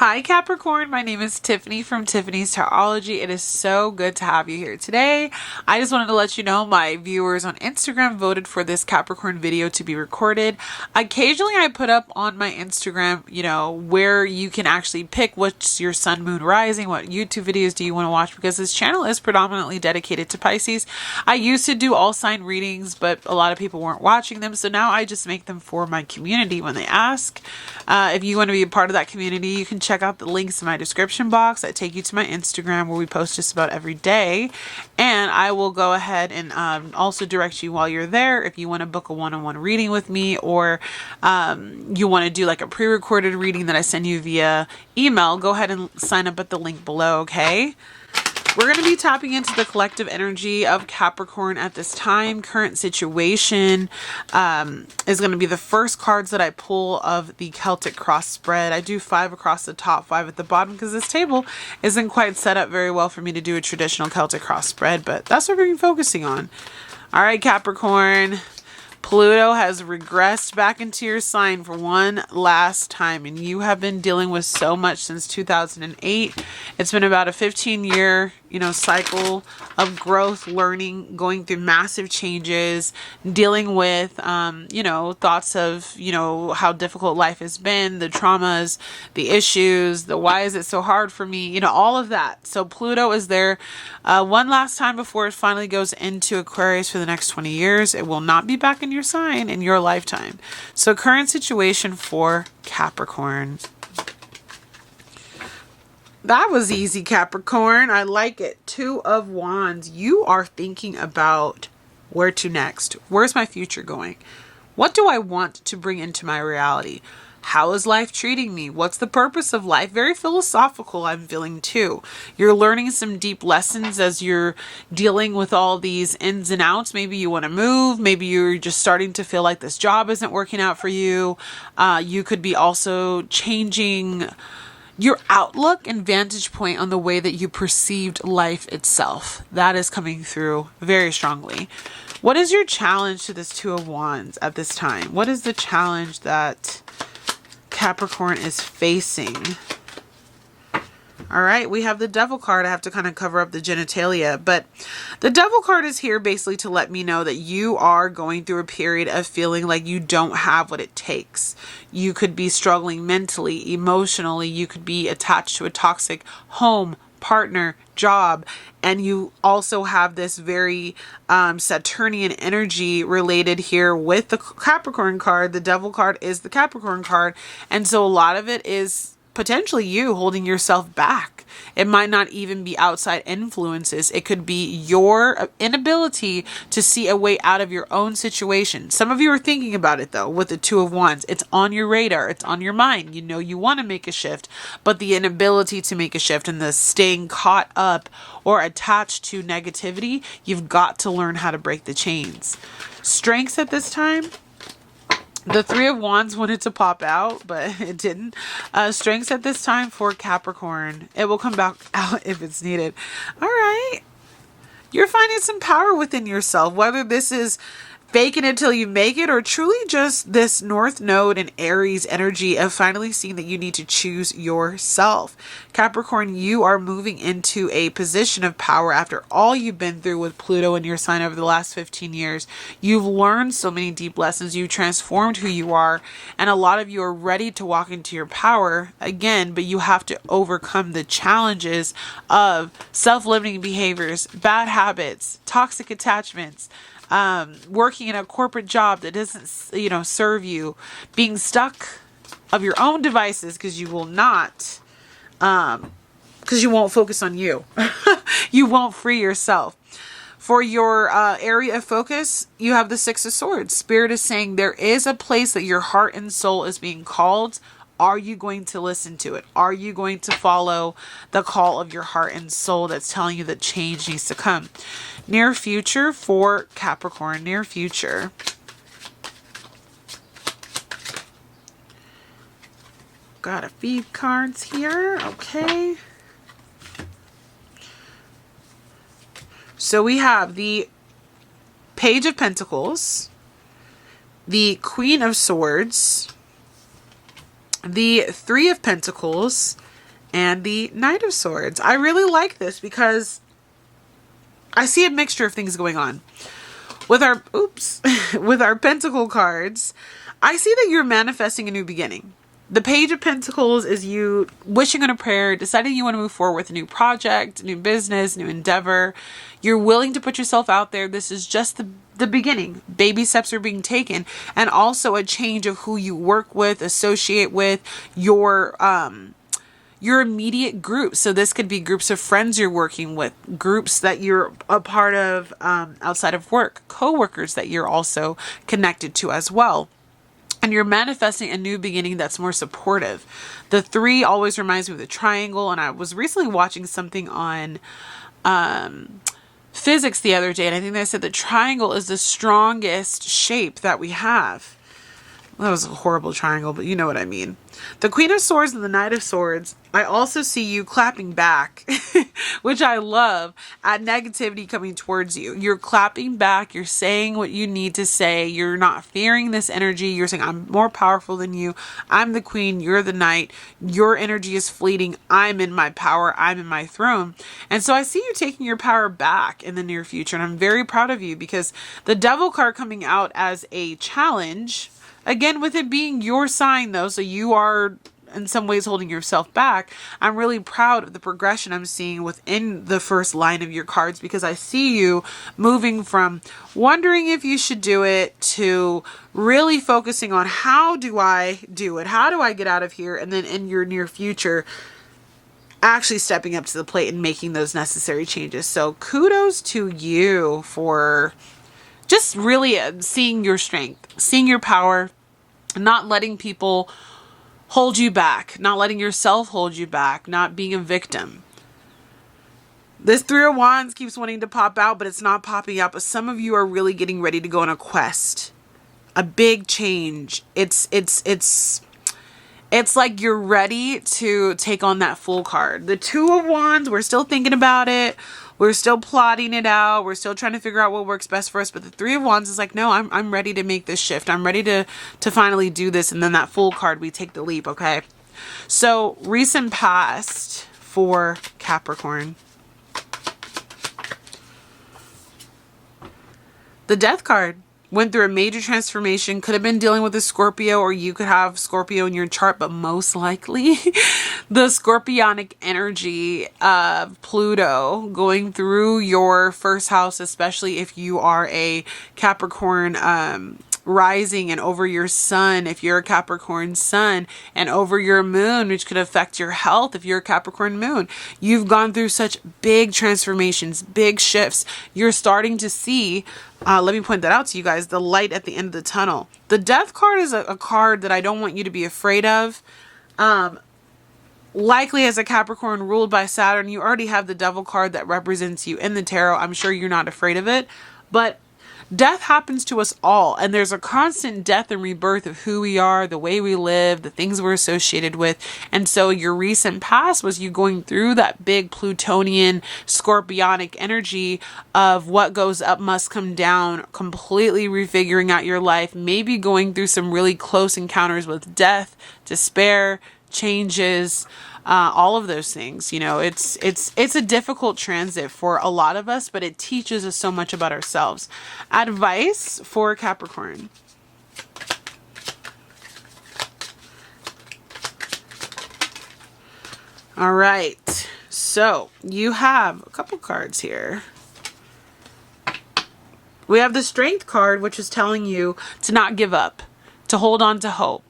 Hi Capricorn, my name is Tiffany from Tiffany's Tarology. It is so good to have you here today. I just wanted to let you know my viewers on Instagram voted for this Capricorn video to be recorded. Occasionally I put up on my Instagram, where you can actually pick what's your sun, moon, rising, what YouTube videos do you want to watch, because this channel is predominantly dedicated to Pisces. I used to do all sign readings, but a lot of people weren't watching them, so now I just make them for my community when they ask. If you want to be a part of that community, you can check out the links in my description box that take you to my Instagram, where we post just about every day. And I will go ahead and also direct you while you're there if you want to book a one-on-one reading with me, or you want to do like a pre-recorded reading that I send you via email. Go ahead and sign up at the link below, okay? We're going to be tapping into the collective energy of Capricorn at this time. Current situation is going to be the first cards that I pull of the Celtic cross spread. I do 5 across the top, 5 at the bottom, because this table isn't quite set up very well for me to do a traditional Celtic cross spread, but that's what we're going to be focusing on. All right, Capricorn. Pluto has regressed back into your sign for one last time, and you have been dealing with so much since 2008. It's been about a 15-year, cycle of growth, learning, going through massive changes, dealing with, thoughts of, how difficult life has been, the traumas, the issues, the why is it so hard for me, all of that. So Pluto is there one last time before it finally goes into Aquarius for the next 20 years. It will not be back in your sign in your lifetime. So current situation for Capricorn. That was easy, Capricorn. I like it. 2 of Wands. You are thinking about where to next. Where's my future going? What do I want to bring into my reality? How is life treating me? What's the purpose of life? Very philosophical, I'm feeling too. You're learning some deep lessons as you're dealing with all these ins and outs. Maybe you want to move. Maybe you're just starting to feel like this job isn't working out for you. You could be also changing your outlook and vantage point on the way that you perceived life itself. That is coming through very strongly. What is your challenge to this 2 of Wands at this time? What is the challenge that Capricorn is facing? All right, we have the Devil card. I have to kind of cover up the genitalia, but the Devil card is here basically to let me know that you are going through a period of feeling like you don't have what it takes. You could be struggling mentally, emotionally. You could be attached to a toxic home, partner, job, and you also have this very Saturnian energy related here with the Capricorn card. The Devil card is the Capricorn card, and so a lot of it is potentially you holding yourself back. It might not even be outside influences. It could be your inability to see a way out of your own situation. Some of you are thinking about it though with the 2 of Wands. It's on your radar. It's on your mind. You want to make a shift, but the inability to make a shift and the staying caught up or attached to negativity, you've got to learn how to break the chains. Strengths at this time. The 3 of Wands wanted to pop out, but it didn't. Strengths at this time for Capricorn. It will come back out if it's needed. All right. You're finding some power within yourself, whether this is faking it till you make it, or truly just this North Node and Aries energy of finally seeing that you need to choose yourself. Capricorn, you are moving into a position of power after all you've been through with Pluto in your sign over the last 15 years. You've learned so many deep lessons. You've transformed who you are, and a lot of you are ready to walk into your power again, but you have to overcome the challenges of self-limiting behaviors, bad habits, toxic attachments, working in a corporate job that doesn't, serve you, being stuck of your own devices because you will not, because you won't focus on you. You won't free yourself. For your area of focus, you have the 6 of Swords. Spirit is saying there is a place that your heart and soul is being called. Are you going to listen to it? Are you going to follow the call of your heart and soul that's telling you that change needs to come? Near future for Capricorn, near future. Got a few cards here. Okay. So we have the Page of Pentacles, the Queen of Swords, the Three of Pentacles, and the Knight of Swords. I really like this because I see a mixture of things going on. With our, with our Pentacle cards, I see that you're manifesting a new beginning. The Page of Pentacles is you wishing on a prayer, deciding you want to move forward with a new project, new business, new endeavor. You're willing to put yourself out there. This is just the beginning. Baby steps are being taken, and also a change of who you work with, associate with, your immediate group. So this could be groups of friends you're working with, groups that you're a part of outside of work, co-workers that you're also connected to as well. And you're manifesting a new beginning that's more supportive. The 3 always reminds me of the triangle. And I was recently watching something on physics the other day. And I think they said the triangle is the strongest shape that we have. Well, that was a horrible triangle, but you know what I mean. The Queen of Swords and the Knight of Swords, I also see you clapping back, which I love, at negativity coming towards you. You're clapping back. You're saying what you need to say. You're not fearing this energy. You're saying, I'm more powerful than you. I'm the queen. You're the knight. Your energy is fleeting. I'm in my power. I'm in my throne. And so I see you taking your power back in the near future. And I'm very proud of you because the Devil card coming out as a challenge, again, with it being your sign though, so you are in some ways holding yourself back. I'm really proud of the progression I'm seeing within the first line of your cards, because I see you moving from wondering if you should do it to really focusing on how do I do it? How do I get out of here? And then in your near future, actually stepping up to the plate and making those necessary changes. So kudos to you for just really seeing your strength, seeing your power, not letting people hold you back, not letting yourself hold you back, not being a victim. This 3 of Wands keeps wanting to pop out, but it's not popping out. But some of you are really getting ready to go on a quest, a big change. It's like you're ready to take on that Fool card. The 2 of Wands, we're still thinking about it. We're still plotting it out. We're still trying to figure out what works best for us. But the 3 of Wands is like, no, I'm ready to make this shift. I'm ready to finally do this. And then that Fool card, we take the leap, okay? So recent past for Capricorn. The Death card went through a major transformation. Could have been dealing with a Scorpio, or you could have Scorpio in your chart, but most likely the scorpionic energy of Pluto going through your first house, especially if you are a Capricorn rising, and over your sun if you're a Capricorn sun, and over your moon, which could affect your health if you're a Capricorn moon. You've gone through such big transformations, big shifts. You're starting to see, let me point that out to you guys, the light at the end of the tunnel. The Death card is a card that I don't want you to be afraid of. Likely as a Capricorn ruled by Saturn, you already have the Devil card that represents you in the tarot. I'm sure you're not afraid of it, but death happens to us all, and there's a constant death and rebirth of who we are, the way we live, the things we're associated with. And so your recent past was you going through that big Plutonian scorpionic energy of what goes up must come down, completely refiguring out your life, maybe going through some really close encounters with death, despair, changes, all of those things. You know, it's a difficult transit for a lot of us, but it teaches us so much about ourselves. Advice for Capricorn. All right, so you have a couple cards here. We have the Strength card, which is telling you to not give up, to hold on to hope.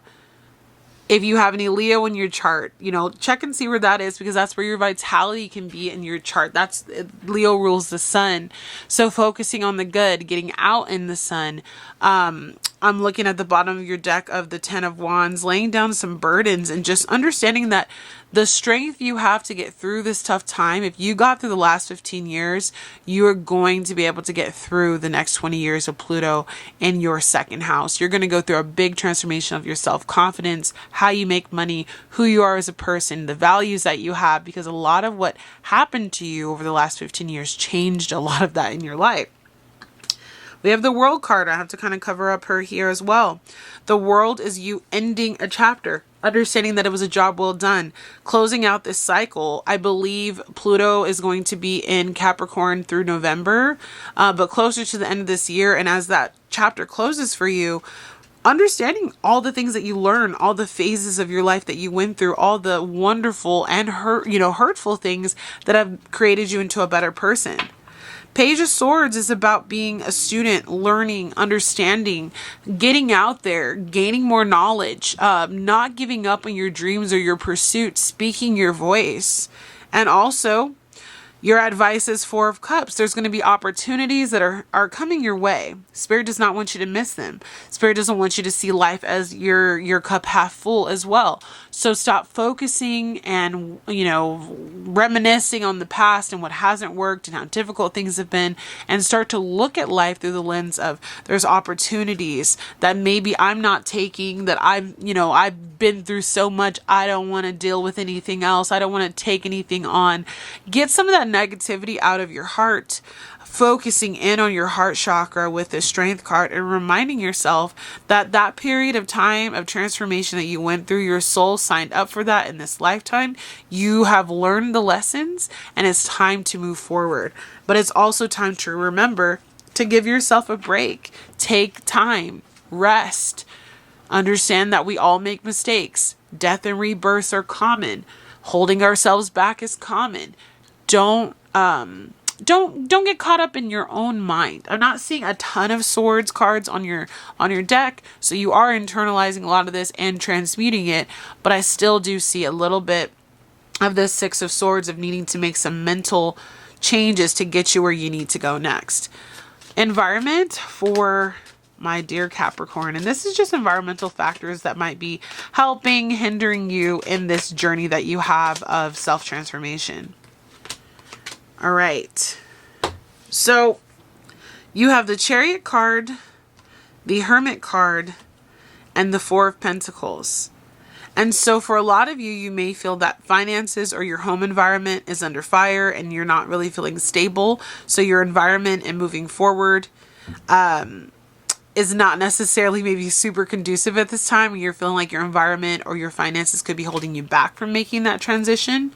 If you have any Leo in your chart, you know, check and see where that is, because that's where your vitality can be in your chart. That's Leo rules the sun. So focusing on the good, getting out in the sun. I'm looking at the bottom of your deck of the 10 of Wands, laying down some burdens and just understanding that the strength you have to get through this tough time, if you got through the last 15 years, you are going to be able to get through the next 20 years of Pluto in your second house. You're going to go through a big transformation of your self-confidence, how you make money, who you are as a person, the values that you have, because a lot of what happened to you over the last 15 years changed a lot of that in your life. We have the World card. I have to kind of cover up her here as well. The World is you ending a chapter. understanding that it was a job well done. Closing out this cycle, I believe Pluto is going to be in Capricorn through November, but closer to the end of this year. And as that chapter closes for you, understanding all the things that you learn, all the phases of your life that you went through, all the wonderful and hurtful things that have created you into a better person. Page of Swords is about being a student, learning, understanding, getting out there, gaining more knowledge, not giving up on your dreams or your pursuits, speaking your voice. And also, your advice is Four of Cups. There's going to be opportunities that are coming your way. Spirit does not want you to miss them. Spirit doesn't want you to see life as your cup half full as well. So stop focusing and, reminiscing on the past and what hasn't worked and how difficult things have been, and start to look at life through the lens of there's opportunities that maybe I'm not taking, that I've been through so much. I don't want to deal with anything else. I don't want to take anything on. Get some of that negativity out of your heart, focusing in on your heart chakra with the Strength card and reminding yourself that that period of time of transformation that you went through, your soul signed up for that in this lifetime. You have learned the lessons and it's time to move forward. But it's also time to remember to give yourself a break. Take time, rest. Understand that we all make mistakes. Death and rebirths are common. Holding ourselves back is common. Don't get caught up in your own mind. I'm not seeing a ton of Swords cards on your deck, so you are internalizing a lot of this and transmuting it, but I still do see a little bit of this Six of Swords of needing to make some mental changes to get you where you need to go next. Environment for my dear Capricorn, and this is just environmental factors that might be helping, hindering you in this journey that you have of self-transformation. All right, so you have the Chariot card, the Hermit card, and the Four of Pentacles. And so for a lot of you, you may feel that finances or your home environment is under fire and you're not really feeling stable. So your environment and moving forward is not necessarily maybe super conducive at this time. You're feeling like your environment or your finances could be holding you back from making that transition.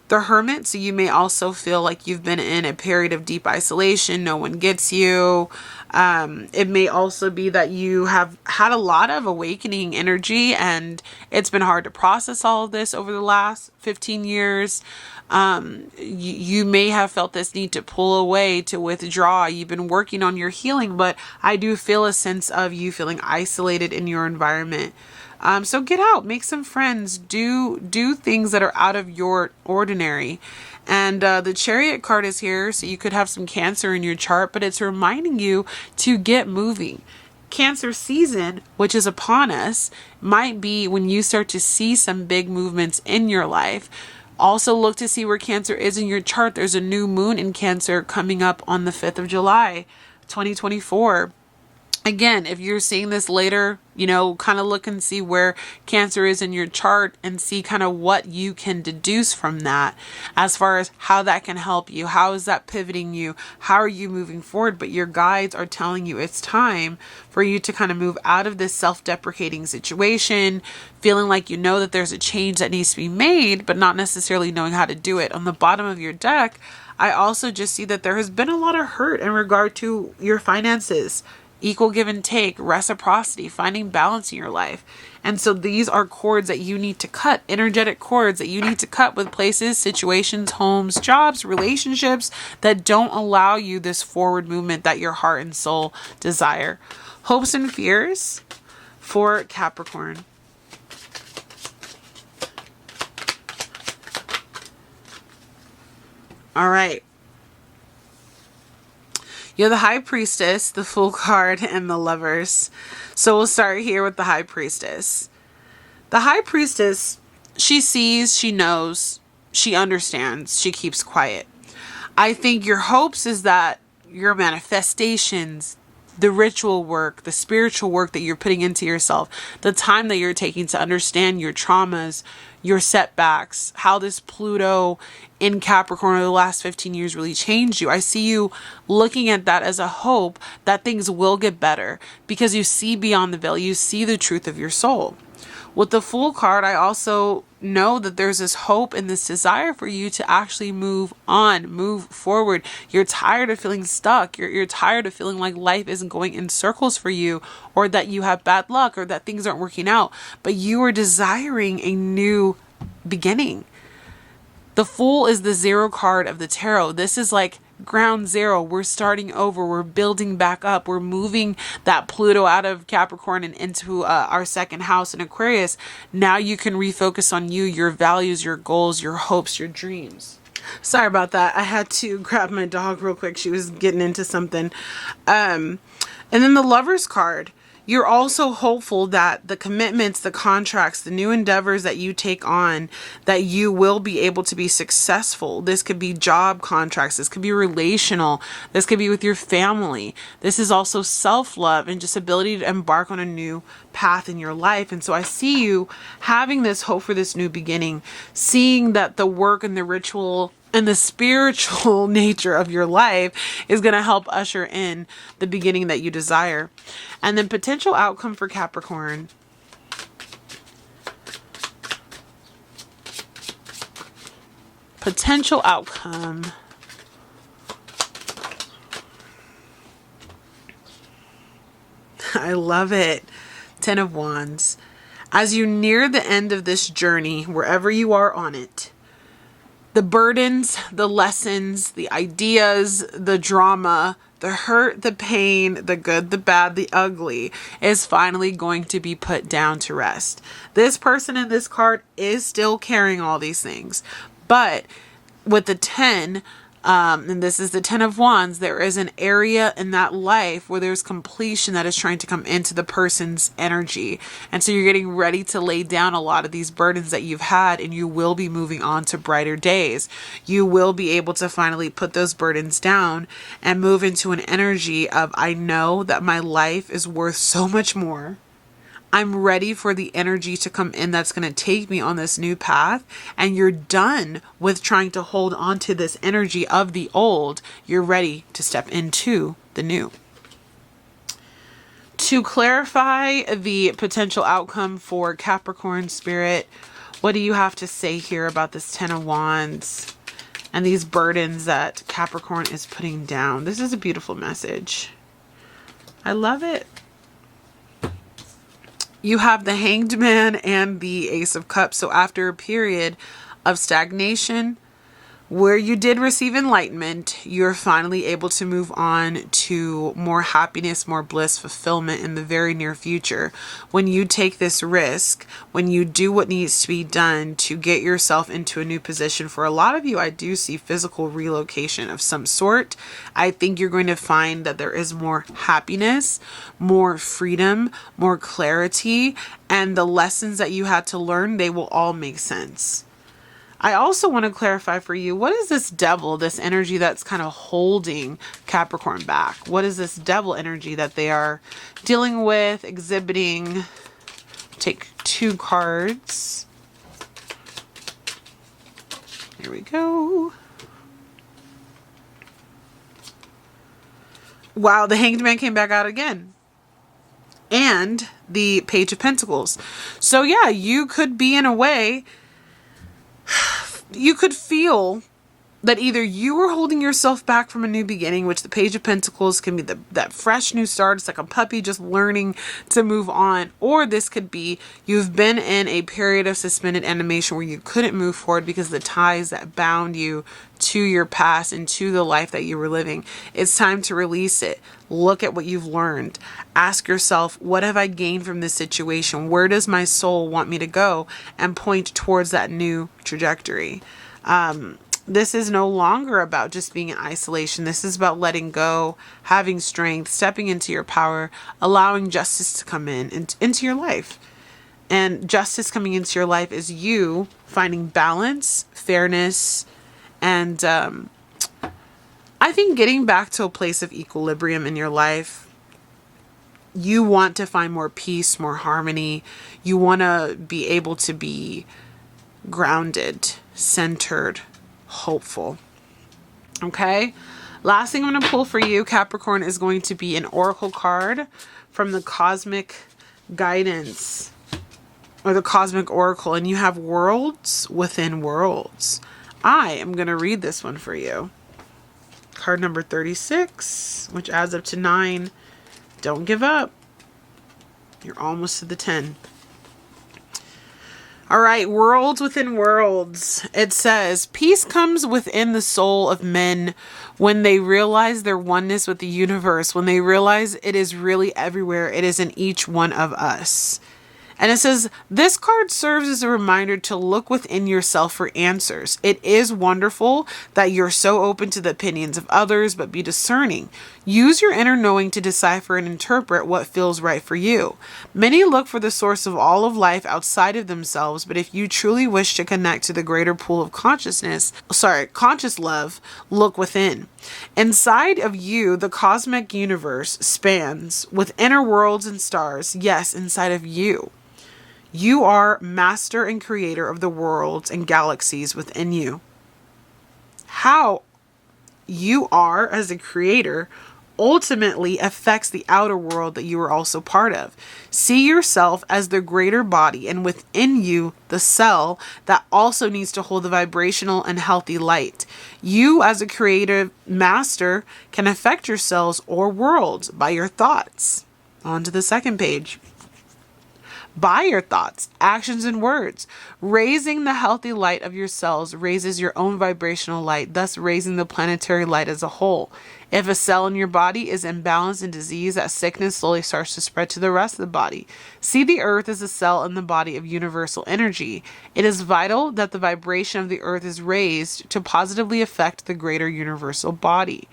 The Hermit, so you may also feel like you've been in a period of deep isolation. No one gets you. It may also be that you have had a lot of awakening energy and it's been hard to process all of this over the last 15 years. You may have felt this need to pull away, to withdraw. You've been working on your healing, but I do feel a sense of you feeling isolated in your environment. So get out, make some friends, do things that are out of your ordinary. And the Chariot card is here, so you could have some Cancer in your chart, but it's reminding you to get moving. Cancer season, which is upon us, might be when you start to see some big movements in your life. Also look to see where Cancer is in your chart. There's a new moon in Cancer coming up on the 5th of July, 2024. Again, if you're seeing this later, kind of look and see where Cancer is in your chart and see kind of what you can deduce from that as far as how that can help you. How is that pivoting you? How are you moving forward? But your guides are telling you it's time for you to kind of move out of this self-deprecating situation, feeling like that there's a change that needs to be made, but not necessarily knowing how to do it. On the bottom of your deck, I also just see that there has been a lot of hurt in regard to your finances. Equal give and take, reciprocity, finding balance in your life. And so these are cords that you need to cut, energetic cords that you need to cut with places, situations, homes, jobs, relationships that don't allow you this forward movement that your heart and soul desire. Hopes and fears for Capricorn. All right. You have the High Priestess, the Fool card, and the Lovers. So we'll start here with the High Priestess. The High Priestess, she sees, she knows, she understands, she keeps quiet. I think your hopes is that your manifestations, the ritual work, the spiritual work that you're putting into yourself, the time that you're taking to understand your traumas, your setbacks, how this Pluto in Capricorn over the last 15 years really changed you. I see you looking at that as a hope that things will get better because you see beyond the veil. You see the truth of your soul. With the Fool card, I also know that there's this hope and this desire for you to actually move on, move forward. You're tired of feeling stuck. You're tired of feeling like life isn't going in circles for you, or that you have bad luck, or that things aren't working out. But you are desiring a new beginning. The Fool is the 0 card of the tarot. This is like ground zero. We're starting over. We're building back up. We're moving that Pluto out of Capricorn and into our second house in Aquarius. Now you can refocus on you, your values, your goals, your hopes, your dreams. Sorry about that. I had to grab my dog real quick. She was getting into something. And then the Lovers card. You're also hopeful that the commitments, the contracts, the new endeavors that you take on, that you will be able to be successful. This could be job contracts. This could be relational. This could be with your family. This is also self-love and just ability to embark on a new path in your life. And so I see you having this hope for this new beginning, seeing that the work and the ritual and the spiritual nature of your life is going to help usher in the beginning that you desire. And then potential outcome for Capricorn. Potential outcome. I love it. 10 of Wands. As you near the end of this journey, wherever you are on it, the burdens, the lessons, the ideas, the drama, the hurt, the pain, the good, the bad, the ugly is finally going to be put down to rest. This person in this card is still carrying all these things. But with the 10, and this is the 10 of Wands, there is an area in that life where there's completion that is trying to come into the person's energy. And so you're getting ready to lay down a lot of these burdens that you've had, and you will be moving on to brighter days. You will be able to finally put those burdens down and move into an energy of, I know that my life is worth so much more. I'm ready for the energy to come in that's going to take me on this new path. And you're done with trying to hold on to this energy of the old. You're ready to step into the new. To clarify the potential outcome for Capricorn spirit, what do you have to say here about this 10 of Wands and these burdens that Capricorn is putting down? This is a beautiful message. I love it. You have the Hanged Man and the Ace of Cups. So after a period of stagnation, where you did receive enlightenment, you're finally able to move on to more happiness, more bliss, fulfillment in the very near future. When you take this risk, when you do what needs to be done to get yourself into a new position, for a lot of you, I do see physical relocation of some sort. I think you're going to find that there is more happiness, more freedom, more clarity, and the lessons that you had to learn, they will all make sense. I also want to clarify for you, what is this devil, this energy that's kind of holding Capricorn back? What is this devil energy that they are dealing with, exhibiting? Take 2 cards. Here we go. Wow, the Hanged Man came back out again. And the Page of Pentacles. So yeah, you could be in a way, you could feel that either you were holding yourself back from a new beginning, which the Page of Pentacles can be that fresh new start. It's like a puppy just learning to move on. Or this could be you've been in a period of suspended animation where you couldn't move forward because the ties that bound you to your past and to the life that you were living. It's time to release it. Look at what you've learned. Ask yourself, what have I gained from this situation? Where does my soul want me to go? And point towards that new trajectory. This is no longer about just being in isolation. This is about letting go, having strength, stepping into your power, allowing justice to come into your life. And justice coming into your life is you finding balance, fairness, and I think getting back to a place of equilibrium in your life. You want to find more peace, more harmony. You want to be able to be grounded, centered, hopeful. Okay, last thing I'm going to pull for you, Capricorn, is going to be an oracle card from the cosmic guidance. or the Cosmic Oracle, and you have worlds within worlds. I am going to read this one for you. Card number 36, which adds up to 9. Don't give up. You're almost to the 10. All right, worlds within worlds. It says, peace comes within the soul of men when they realize their oneness with the universe, when they realize it is really everywhere. It is in each one of us. And it says, this card serves as a reminder to look within yourself for answers. It is wonderful that you're so open to the opinions of others, but be discerning. Use your inner knowing to decipher and interpret what feels right for you. Many look for the source of all of life outside of themselves, but if you truly wish to connect to the greater pool of conscious love, look within. Inside of you, the cosmic universe spans with inner worlds and stars. Yes, inside of you. You are master and creator of the worlds and galaxies within you. How you are as a creator ultimately affects the outer world that you are also part of. See yourself as the greater body, and within you, the cell that also needs to hold the vibrational and healthy light. You as a creative master can affect your cells or worlds by your thoughts. On to the second page. By your thoughts, actions, and words. Raising the healthy light of your cells raises your own vibrational light, thus raising the planetary light as a whole. If a cell in your body is imbalanced and diseased, that sickness slowly starts to spread to the rest of the body. See the earth as a cell in the body of universal energy. It is vital that the vibration of the earth is raised to positively affect the greater universal body.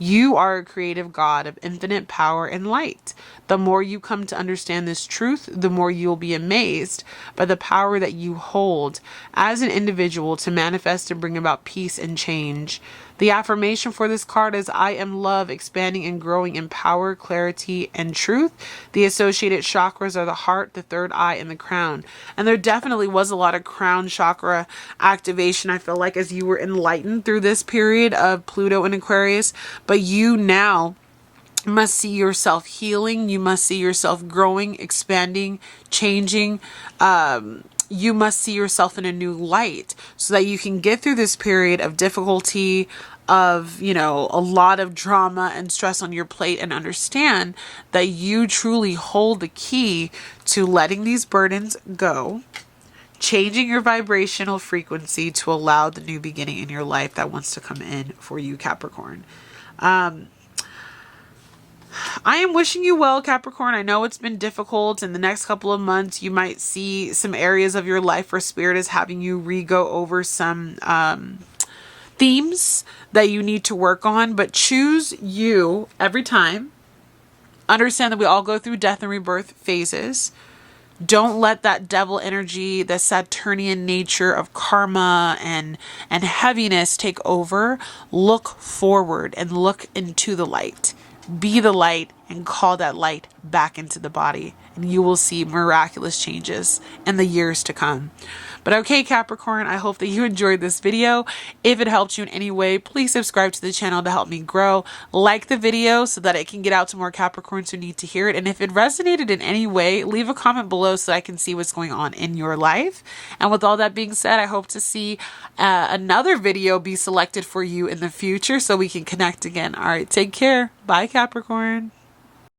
You are a creative God of infinite power and light. The more you come to understand this truth, the more you will be amazed by the power that you hold as an individual to manifest and bring about peace and change. The affirmation for this card is, I am love, expanding and growing in power, clarity, and truth. The associated chakras are the heart, the third eye, and the crown. And there definitely was a lot of crown chakra activation, I feel like, as you were enlightened through this period of Pluto and Aquarius. But you now must see yourself healing. You must see yourself growing, expanding, changing. You must see yourself in a new light so that you can get through this period of difficulty, of, a lot of drama and stress on your plate, and understand that you truly hold the key to letting these burdens go, changing your vibrational frequency to allow the new beginning in your life that wants to come in for you, Capricorn. I am wishing you well, Capricorn. I know it's been difficult. In the next couple of months, you might see some areas of your life where Spirit is having you re-go over some themes that you need to work on, but choose you every time. Understand that we all go through death and rebirth phases. Don't let that devil energy, the Saturnian nature of karma and heaviness take over. Look forward and look into the light. Be the light and call that light back into the body, and you will see miraculous changes in the years to come. But okay, Capricorn, I hope that you enjoyed this video. If it helped you in any way, please subscribe to the channel to help me grow. Like the video so that it can get out to more Capricorns who need to hear it. And if it resonated in any way, leave a comment below so that I can see what's going on in your life. And with all that being said, I hope to see another video be selected for you in the future so we can connect again. All right, take care. Bye, Capricorn.